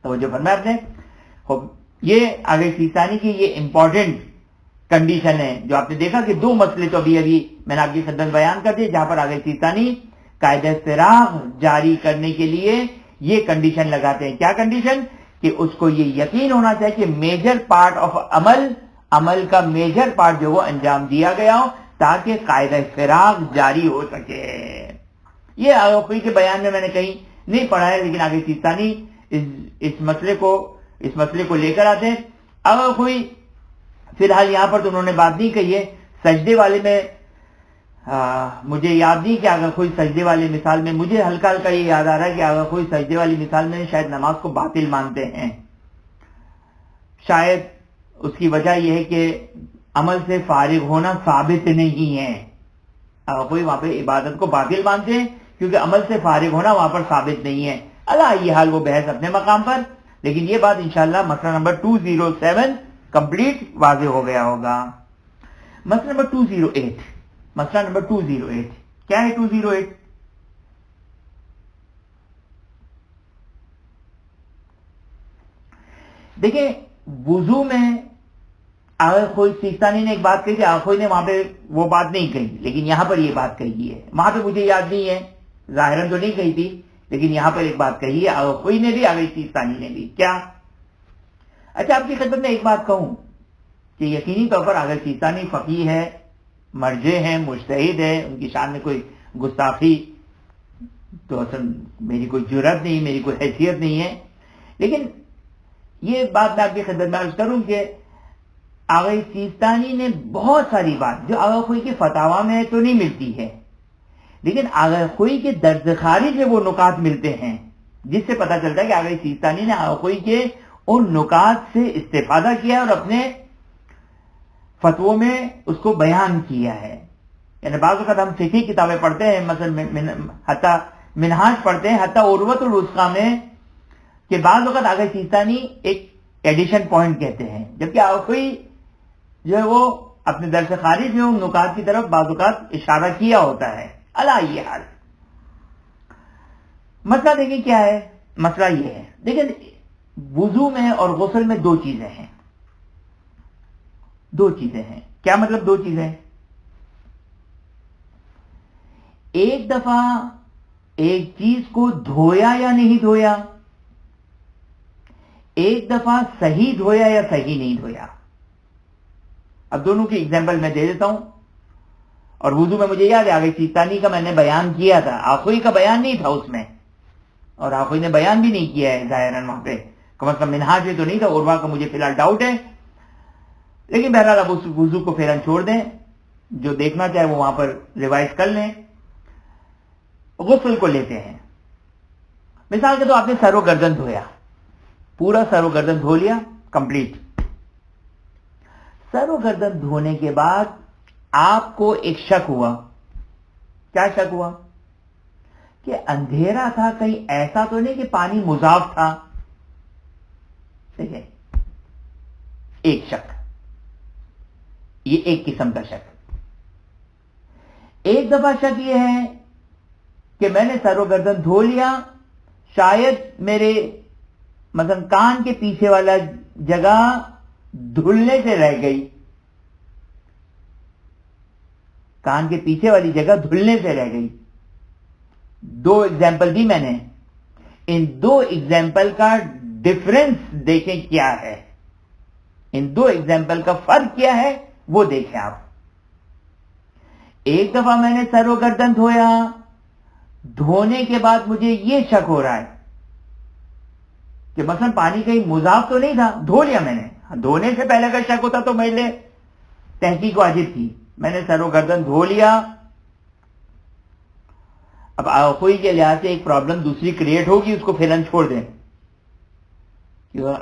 توجہ فرمایا آپ نے؟ یہ آگے شیطانی کی یہ امپورٹنٹ کنڈیشن ہے، جو آپ نے دیکھا کہ 2 مسئلے تو ابھی میں نے آپ کی خدمت بیان کر دیے، جہاں پر آگے شیطانی قاعدہ فراغ جاری کرنے کے لیے یہ کنڈیشن لگاتے ہیں۔ کیا کنڈیشن؟ کہ اس کو یہ یقین ہونا چاہیے کہ میجر پارٹ آف عمل کا میجر پارٹ جو وہ انجام دیا گیا ہو، تاکہ قاعدہ فراغ جاری ہو سکے۔ یہ آغوی کے بیان میں نے کہیں نہیں پڑھا ہے، لیکن آگے شیطانی اس مسئلے کو لے کر آتے ہیں۔ آغوی فی الحال یہاں پر تو انہوں نے بات نہیں کہی ہے، سجدے والے میں مجھے یاد نہیں کہ اگر کوئی سجدے والی مثال میں، مجھے ہلکا ہلکا یہ یاد آ رہا ہے کہ اگر کوئی سجدے والی مثال میں شاید نماز کو باطل مانتے ہیں، شاید اس کی وجہ یہ ہے کہ عمل سے فارغ ہونا ثابت نہیں ہے۔ اگر کوئی وہاں پہ عبادت کو باطل مانتے ہیں کیونکہ عمل سے فارغ ہونا وہاں پر ثابت نہیں ہے، اللہ یہ حال وہ بحث اپنے مقام پر، لیکن یہ بات انشاءاللہ مسئلہ نمبر 207 کمپلیٹ واضح ہو گیا ہوگا۔ مسئلہ نمبر 208 کیا ہے؟ 208 دیکھیں، وضو میں اگر کوئی شیطانی نے ایک بات کہی تھی، آخوئی نے وہاں پہ وہ بات نہیں کہی، لیکن یہاں پر یہ بات کہی ہے، وہاں پہ مجھے یاد نہیں ہے، ظاہراً تو نہیں کہی تھی، لیکن یہاں پر ایک بات کہی ہے، آخوئی نے بھی، آگے شیطانی نے بھی۔ کیا؟ اچھا، آپ کی خدمت میں ایک بات کہوں کہ یقینی طور پر اگر شیطانی فقیہ ہے، مرجع ہیں، مجتہد ہے، ان کی شان میں کوئی گستاخی تو اصل میری کوئی جرات نہیں، میری کوئی حیثیت نہیں ہے، لیکن یہ بات میں آپ کی خدمت میں عرض کروں کہ آغا سیستانی نے بہت ساری بات جو آغا خوئی کے فتاوا میں تو نہیں ملتی ہے، لیکن آغا خوئی کے درس خارج میں وہ نکات ملتے ہیں، جس سے پتہ چلتا ہے کہ آغا سیستانی نے آغا خوئی کے ان نکات سے استفادہ کیا اور اپنے فتووں میں اس کو بیان کیا ہے۔ یعنی بعض اوقات ہم فقہی کتابیں پڑھتے ہیں، مثلا حتی منہاج پڑھتے ہیں، حتی عروۃ الوثقی میں، کہ بعض اوقات آغا سیستانی ایک ایڈیشن پوائنٹ کہتے ہیں، جبکہ آغا خوئی جو ہے وہ اپنے درس خارج میں ان نکات کی طرف بعض اوقات اشارہ کیا ہوتا ہے۔ اللہ یہ حال مسئلہ دیکھیں کیا ہے۔ مسئلہ یہ ہے، دیکھیں وضو میں اور غسل میں 2 چیزیں ہیں، 2 چیزیں ہیں۔ کیا مطلب 2 چیزیں؟ ایک دفعہ ایک چیز کو دھویا یا نہیں دھویا، ایک دفعہ صحیح دھویا یا صحیح نہیں دھویا. اب دونوں کی ایگزامپل میں دے دیتا ہوں. اور وضو میں مجھے یاد ہے آگے سیستانی کا میں نے بیان کیا تھا, آخوئی کا بیان نہیں تھا اس میں, اور آخوئی نے بیان بھی نہیں کیا ہے ظاہراً وہاں پہ, کم از کم منہاج میں تو نہیں تھا. عروا کا مجھے فی الحال ڈاؤٹ ہے, لیکن بہرحال اب اس وضو کو فیرن چھوڑ دیں, جو دیکھنا چاہے وہ وہاں پر ریوائز کر لیں. غسل کو لیتے ہیں. مثال کے تو آپ نے سر و گردن دھویا, پورا سر و گردن دھو لیا کمپلیٹ. سر و گردن دھونے کے بعد آپ کو ایک شک ہوا. کیا شک ہوا؟ کہ اندھیرا تھا, کہیں ایسا تو نہیں کہ پانی مضاف تھا. ٹھیک ہے, ایک شک, یہ ایک قسم کا شک. ایک دفعہ شک یہ ہے کہ میں نے سر و گردن دھو لیا, شاید میرے مثلا کان کے پیچھے والا جگہ دھلنے سے رہ گئی, کان کے پیچھے والی جگہ دھلنے سے رہ گئی. دو ایگزامپل دی میں نے, ان دو ایگزامپل کا ڈفرنس دیکھیں کیا ہے, ان دو ایگزامپل کا فرق کیا ہے وہ دیکھیں آپ. ایک دفعہ میں نے سر و گردن دھویا, دھونے کے بعد مجھے یہ شک ہو رہا ہے کہ مثلا پانی کہیں مضاف تو نہیں تھا, دھو لیا میں نے. دھونے سے پہلے اگر شک ہوتا تو میرے لیے تحقیق واجب تھی. میں نے سر و گردن دھو لیا. اب آخوئی کے لحاظ سے ایک پرابلم دوسری کریٹ ہوگی, اس کو فیلن چھوڑ دیں.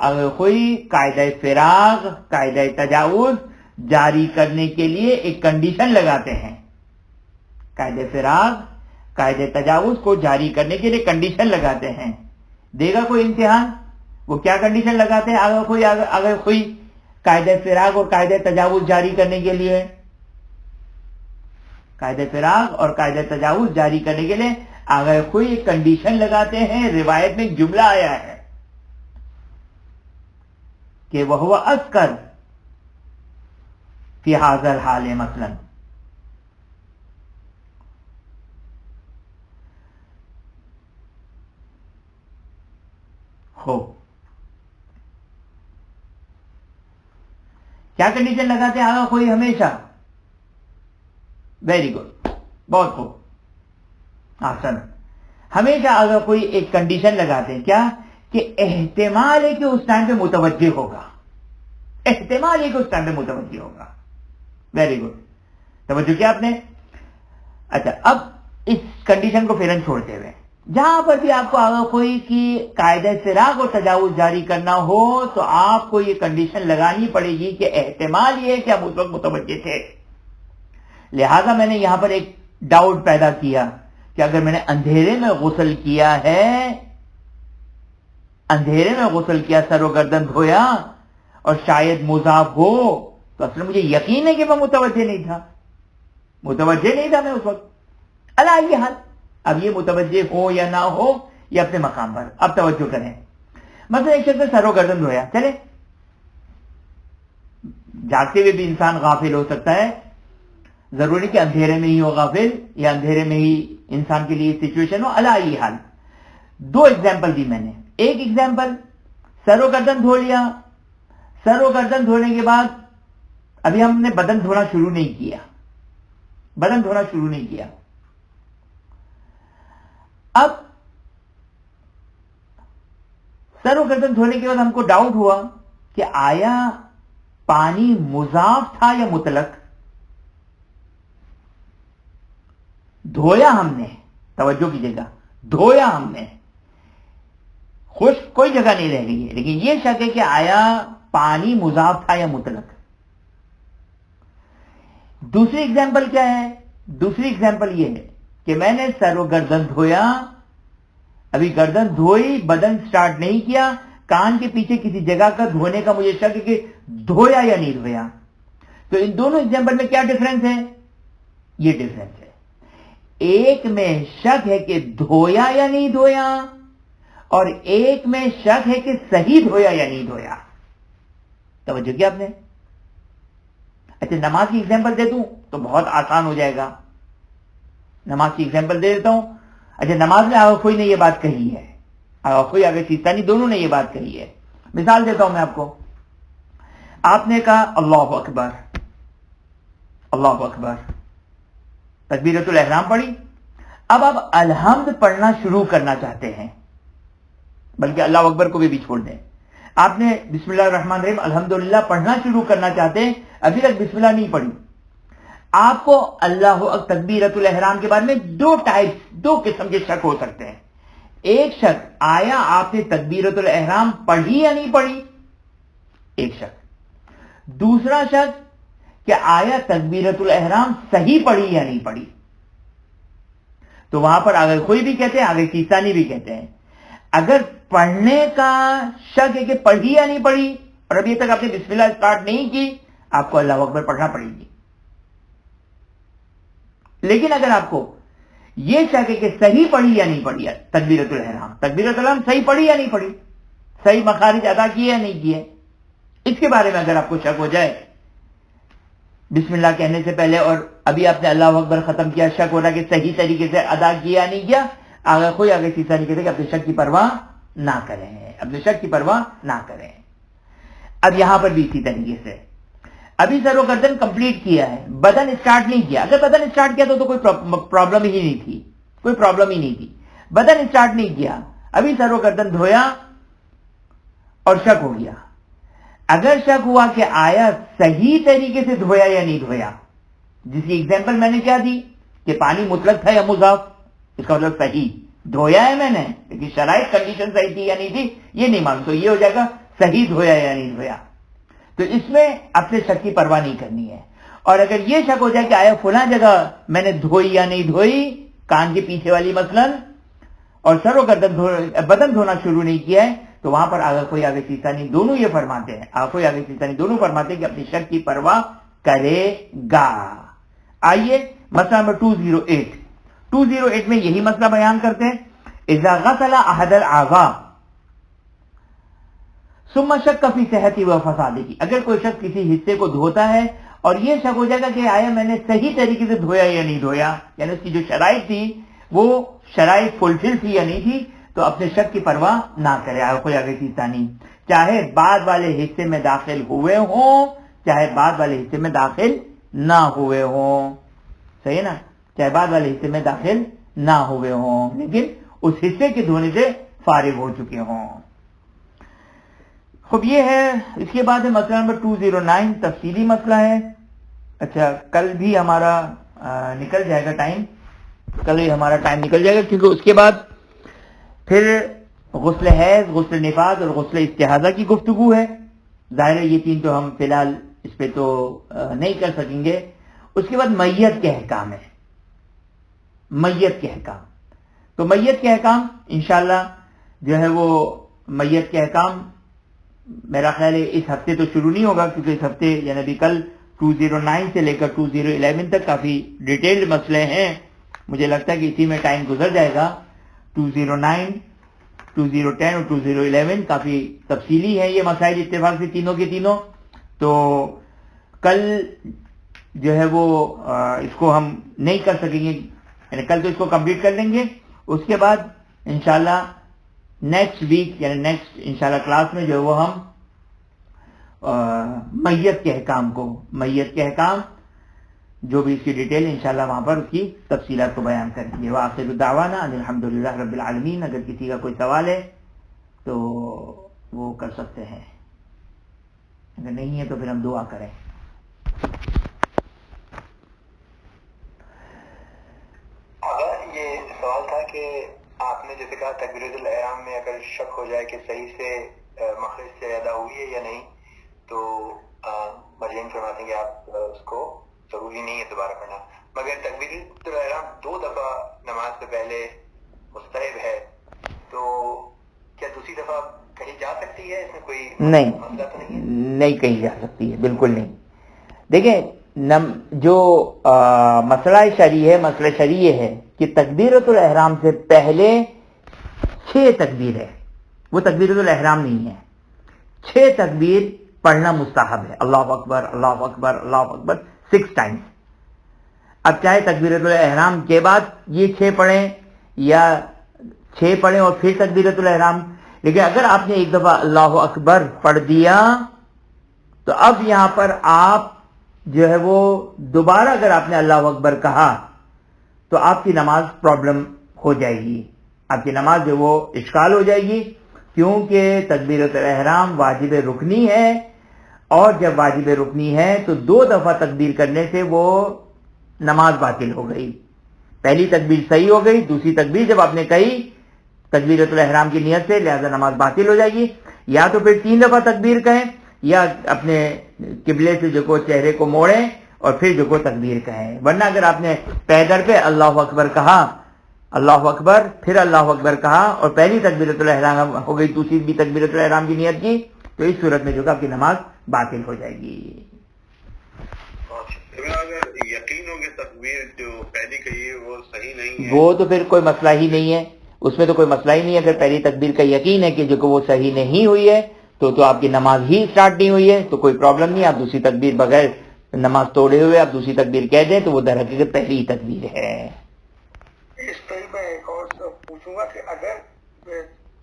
آخوئی قاعدہ فراغ, قاعدہ تجاوز جاری کرنے کے لیے ایک کنڈیشن لگاتے ہیں. قاعدہ فراغ, قاعدہ تجاوز کو جاری کرنے کے لیے کنڈیشن لگاتے ہیں. دے گا کوئی امتحان, وہ کیا کنڈیشن لگاتے ہیں اگر کوئی قاعدہ فراغ اور قاعدہ تجاوز جاری کرنے کے لیے؟ قاعدہ فراغ اور قاعدہ تجاوز جاری کرنے کے لیے اگر کوئی ایک کنڈیشن لگاتے ہیں. روایت میں ایک جملہ آیا ہے کہ وہ اسکر فی ھذا الحال مثلا. ہو کیا کنڈیشن لگاتے ہیں آگا کوئی ہمیشہ؟ ویری گڈ, بہت خوب, آسان. ہمیشہ اگر کوئی ایک کنڈیشن لگاتے ہیں کیا, کہ احتمال ہے کہ اس ٹائم پہ متوجہ ہوگا, احتمال ہے کہ اس ٹائم پہ متوجہ ہوگا. ویری گڈ, توجہ کیا آپ نے. اچھا, اب اس کنڈیشن کو فیرن چھوڑتے ہوئے جہاں پر بھی آپ کو اگر کوئی کی قاعدہ فراغ اور تجاوز جاری کرنا ہو تو آپ کو یہ کنڈیشن لگانی پڑے گی کہ احتمال یہ ہے کہ آپ اس وقت متوجہ تھے. لہذا میں نے یہاں پر ایک ڈاؤٹ پیدا کیا کہ اگر میں نے اندھیرے میں غسل کیا ہے, اندھیرے میں غسل کیا, سر و گردن دھویا اور شاید مضاف ہو, تو اصل مجھے یقین ہے کہ میں متوجہ نہیں تھا, متوجہ نہیں تھا میں اس وقت. اللہ یہ حال, اب یہ متوجہ ہو یا نہ ہو یہ اپنے مقام پر. اب توجہ کریں, مثلا ایک شخص سر و گردن دھویا, چلے جاگتے ہوئے بھی انسان غافل ہو سکتا ہے, ضروری کہ اندھیرے میں ہی ہو غافل یا اندھیرے میں ہی انسان کے لیے سچویشن ہو. اللہ یہ حال. دو ایگزامپل دی میں نے. ایک ایگزامپل, سر و گردن دھو لیا, سر و گردن دھونے کے بعد ابھی ہم نے بدن دھونا شروع نہیں کیا, بدن دھونا شروع نہیں کیا. اب سر و گردن دھونے کے بعد ہم کو ڈاؤٹ ہوا کہ آیا پانی مضاف تھا یا مطلق. دھویا ہم نے, توجہ کیجیے گا, دھویا ہم نے, خشک کوئی جگہ نہیں رہ گئی ہے, لیکن یہ شک ہے کہ آیا پانی مضاف تھا یا مطلق. دوسری ایگزامپل کیا ہے؟ دوسری ایگزامپل یہ ہے کہ میں نے سر و گردن دھویا, ابھی گردن دھوئی, بدن سٹارٹ نہیں کیا, کان کے پیچھے کسی جگہ کا دھونے کا مجھے شک ہے کہ دھویا یا نہیں دھویا. تو ان دونوں ایگزامپل میں کیا ڈفرنس ہے؟ یہ ڈفرنس ہے. ایک میں شک ہے کہ دھویا یا نہیں دھویا, اور ایک میں شک ہے کہ صحیح دھویا یا نہیں دھویا. توجہ کیا آپ نے. اچھا, نماز کی ایگزامپل دے دوں تو بہت آسان ہو جائے گا. نماز کی ایگزامپل دے دیتا ہوں. اچھا, نماز میں آغا کوئی نے یہ بات کہی ہے, آغا کوئی اگر سیستانی دونوں نے یہ بات کہی ہے, مثال دیتا ہوں میں آپ کو. آپ نے کہا اللہ اکبر، اللہ اکبر، تکبیرۃ الاحرام پڑھی. اب آپ الحمد پڑھنا شروع کرنا چاہتے ہیں، بلکہ اللہ اکبر کو بھی چھوڑ دیں. آپ نے بسم اللہ الرحمن الرحیم الحمدللہ پڑھنا شروع کرنا چاہتے ہیں، ابھی تک بسم اللہ نہیں پڑھی. آپ کو اللہ تکبیرۃ الاحرام کے بارے میں دو قسم کے شک ہو سکتے ہیں. ایک شک، آیا آپ نے تکبیرۃ الاحرام پڑھی یا نہیں پڑھی، ایک شک. دوسرا شک کہ آیا تکبیرۃ الاحرام صحیح پڑھی یا نہیں پڑھی. تو وہاں پر آگے کوئی بھی کہتے ہیں، آگے سیستانی بھی کہتے ہیں. اگر پڑھنے کا شک ہے کہ پڑھی یا نہیں پڑھی اور ابھی تک آپ نے بسم اللہ اسٹارٹ نہیں کی، آپ کو اللہ اکبر پڑھنا پڑے گی. لیکن اگر آپ کو یہ شک ہے کہ صحیح پڑھی یا نہیں پڑھی تکبیرۃ الاحرام صحیح پڑھی یا نہیں پڑھی، صحیح مخارج ادا کیے یا نہیں کیے، اس کے بارے میں اگر آپ کو شک ہو جائے بسم اللہ کہنے سے پہلے اور ابھی آپ نے اللہ اکبر ختم کیا، شک ہو رہا کہ صحیح طریقے سے ادا کیا یا نہیں کیا، آگے سیسا نہیں کہتے کہ اپنے شک کی پرواہ نہ کریں، اپنے شک کی پرواہ نہ کریں. اب یہاں پر بھی اسی طریقے سے ابھی سر و گردن کمپلیٹ کیا ہے، بدن اسٹارٹ نہیں کیا. اگر بدن اسٹارٹ کیا تو کوئی پرابلم ہی نہیں تھی، کوئی پرابلم ہی نہیں تھی. بدن اسٹارٹ نہیں کیا، ابھی سر و گردن دھویا اور شک ہو گیا. اگر شک ہوا کہ آیا صحیح طریقے سے دھویا یا نہیں دھویا، جس کی ایگزامپل میں نے کیا دی کہ پانی مطلق تھا یا مضاف، اس کا مطلب صحیح دھویا ہے میں نے، لیکن شرائط کنڈیشن صحیح تھی یا نہیں تھی یہ نہیں معلوم، تو یہ ہو جائے گا صحیح دھویا یا نہیں دھویا. تو اس میں اپنے شک کی پرواہ نہیں کرنی ہے. اور اگر یہ شک ہو جائے کہ آیا فلاں جگہ میں نے دھوئی یا نہیں دھوئی، کان کے پیچھے والی مثلاً، اور سر و گردن بدن دھونا شروع نہیں کیا ہے، تو وہاں پر آگے سیستانی دونوں یہ فرماتے ہیں، آگے سیستانی دونوں فرماتے ہیں کہ اپنی شک کی پرواہ کرے گا. آئیے مسئلہ نمبر 208 میں یہی مسئلہ بیان کرتے ہیں. اذا غسل احد الاعضاء ثم شک فی صحتی و فسادی، اگر کوئی شخص کسی حصے کو دھوتا ہے اور یہ شک ہو جائے گا کہ آیا میں نے صحیح طریقے سے دھویا یا نہیں دھویا، یعنی اس کی جو شرائط تھی وہ شرائط فلفل تھی یا نہیں تھی، تو اپنے شک کی پرواہ نہ کرے. آگے سیستانی چاہے بعد والے حصے میں داخل ہوئے ہوں چاہے بعد والے حصے میں داخل نہ ہوئے ہوں، صحیح نا، چاہے بعد والے حصے میں داخل نہ ہوئے ہوں لیکن اس حصے کے دھونے سے فارغ ہو چکے ہوں. خب یہ ہے. اس کے بعد مسئلہ نمبر 209 تفصیلی مسئلہ ہے. اچھا کل بھی ہمارا نکل جائے گا ٹائم، کل ہی ہمارا ٹائم نکل جائے گا، کیونکہ اس کے بعد پھر غسل حیض، غسل نفاس اور غسل استحاضہ کی گفتگو ہے. ظاہر ہے یہ تین تو ہم فی الحال اس پہ تو نہیں کر سکیں گے. اس کے بعد میت کے احکام ہے، میت کے احکام. تو میت کے احکام انشاءاللہ جو ہے وہ میت کے احکام میرا خیال ہے اس ہفتے تو شروع نہیں ہوگا، کیونکہ اس ہفتے یعنی ابھی کل 209 سے لے کر 2011 تک کافی ڈیٹیلڈ مسئلے ہیں. مجھے لگتا ہے کہ اسی میں ٹائم گزر جائے گا. 209 2010 اور 2011 کافی تفصیلی ہے یہ مسائل اتفاق سے تینوں کے تینوں. تو کل جو ہے وہ اس کو ہم نہیں کر سکیں گے، یعنی کل تو اس کو کمپلیٹ کر لیں گے. اس کے بعد انشاءاللہ نیکسٹ ویک یعنی نیکسٹ انشاءاللہ کلاس میں جو ہے وہ ہم میت کے احکام کو، میت کے احکام جو بھی اس کی ڈیٹیل انشاءاللہ وہاں پر اس کی تفصیلات کو بیان کریں گے. وآخر دعوانا ان الحمدللہ رب العالمین. اگر کسی کا کوئی سوال ہے تو وہ کر سکتے ہیں، اگر نہیں ہے تو پھر ہم دعا کریں. یہ سوال تھا کہ آپ نے جیسے کہا تکبیرۃ الاحرام میں اگر شک ہو جائے کہ صحیح سے مخرج سے ادا ہوئی ہے یا نہیں، تو مرجعین فرماتے ہیں کہ آپ اس کو ضروری نہیں ہے دوبارہ پڑھنا. مگر تکبیرۃ الاحرام 2 دفعہ نماز سے پہلے مستحب ہے، تو کیا دوسری دفعہ کہیں جا سکتی ہے؟ اس میں کوئی مسئلہ تو نہیں ہے؟ نہیں کہیں جا سکتی ہے، بالکل نہیں. دیکھیں جو مسئلہ شرعی ہے کہ تکبیرۃ الاحرام سے پہلے 6 تکبیر ہے، وہ تکبیرۃ الاحرام نہیں ہے. 6 تکبیر پڑھنا مستحب ہے، اللہ اکبر اللہ اکبر اللہ اکبر 6 ٹائمز. اب چاہے تکبیرۃ الاحرام کے بعد یہ 6 پڑھیں یا 6 پڑھیں اور پھر تکبیرۃ الاحرام، لیکن اگر آپ نے ایک دفعہ اللہ اکبر پڑھ دیا تو اب یہاں پر آپ جو ہے وہ دوبارہ اگر آپ نے اللہ اکبر کہا تو آپ کی نماز پرابلم ہو جائے گی، آپ کی نماز جو وہ اشکال ہو جائے گی، کیونکہ تکبیرۃ الاحرام واجب رکنی ہے، اور جب واجب رکنی ہے تو 2 دفعہ تکبیر کرنے سے وہ نماز باطل ہو گئی. پہلی تکبیر صحیح ہو گئی، دوسری تکبیر جب آپ نے کہی تکبیرۃ الاحرام کی نیت سے، لہذا نماز باطل ہو جائے گی. یا تو پھر 3 دفعہ تکبیر کہیں، یا اپنے قبلے سے جو کو چہرے کو موڑیں اور پھر جو کو تکبیر کہیں. ورنہ اگر آپ نے پیدر پہ اللہ اکبر کہا، اللہ اکبر پھر اللہ اکبر کہا اور پہلی تکبیرۃ الاحرام ہو گئی، دوسری بھی تکبیرۃ الاحرام کی نیت کی، تو اس صورت میں جو کہ آپ کی نماز باطل ہو جائے گی. اگر یقین ہو کہ تکبیر جو پہلی کہی ہے وہ صحیح نہیں ہے، وہ تو پھر کوئی مسئلہ ہی نہیں ہے، اس میں تو کوئی مسئلہ ہی نہیں ہے. اگر پہلی تکبیر کا یقین ہے کہ جو کہ وہ صحیح نہیں ہوئی ہے تو آپ کی نماز ہی سٹارٹ نہیں ہوئی ہے، تو کوئی پرابلم نہیں. آپ دوسری تکبیر بغیر نماز توڑے ہوئے آپ دوسری تکبیر کہہ دیں تو وہ در حقیقت پہلی ہی تکبیر ہے. اس پہ میں ایک اور پوچھوں گا کہ اگر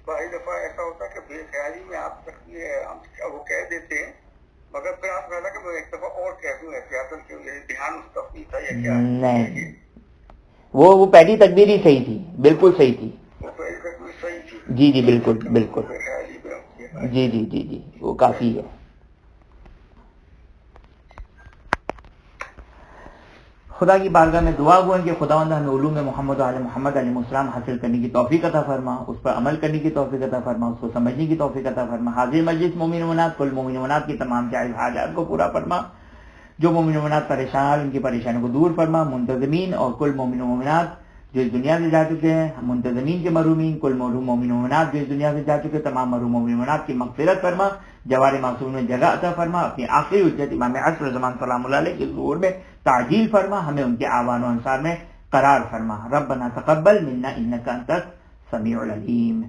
بعض دفعہ ایسا ہوتا ہے کہ بے خیالی میں آپ تکبیر وہ کہہ دیتے ہیں مگر پھر آپ کہا کہ میں ایک دفعہ اور کہہ دوں احتیاطاً کہ دھیان اس کا نہیں تھا یا کیا؟ نہیں، وہ پہلی تکبیر ہی صحیح تھی، بالکل صحیح تھی. وہ پہلی تکبیر صحیح تھی. جی جی بالکل بالکل. بے خیالی میں جی جی جی جی وہ کافی ہے. خدا کی بارگاہ میں دعا ہوا کہ خداوند ہمیں علوم محمد و آل محمد علیہ السلام حاصل کرنے کی توفیق عطا فرما، اس پر عمل کرنے کی توفیق عطا فرما، اس کو سمجھنے کی توفیق عطا فرما. حاضر مجلس مومن و مومنات، کل مومن و مومنات کی تمام جائز حاجات کو پورا فرما. جو مومن و مومنات پریشان ان کی پریشانیوں کو دور فرما. منتظمین اور کل مومن و مومنات جو اس دنیا سے جا چکے ہیں، منتظمین کے محرومین، کل محروم مومن و مومنات جو اس دنیا سے جا چکے، تمام محروم مومن و مومنات کی مغفرت فرما. جوار معصوم میں جگہ عطا فرما. اپنی آخری حجت امام عصر زمان سلام اللہ علیہ کے ظہور میں تعجیل فرما. ہمیں ان کے آوان و انصار میں قرار فرما. ربنا تقبل منا انک انت السمیع العلیم.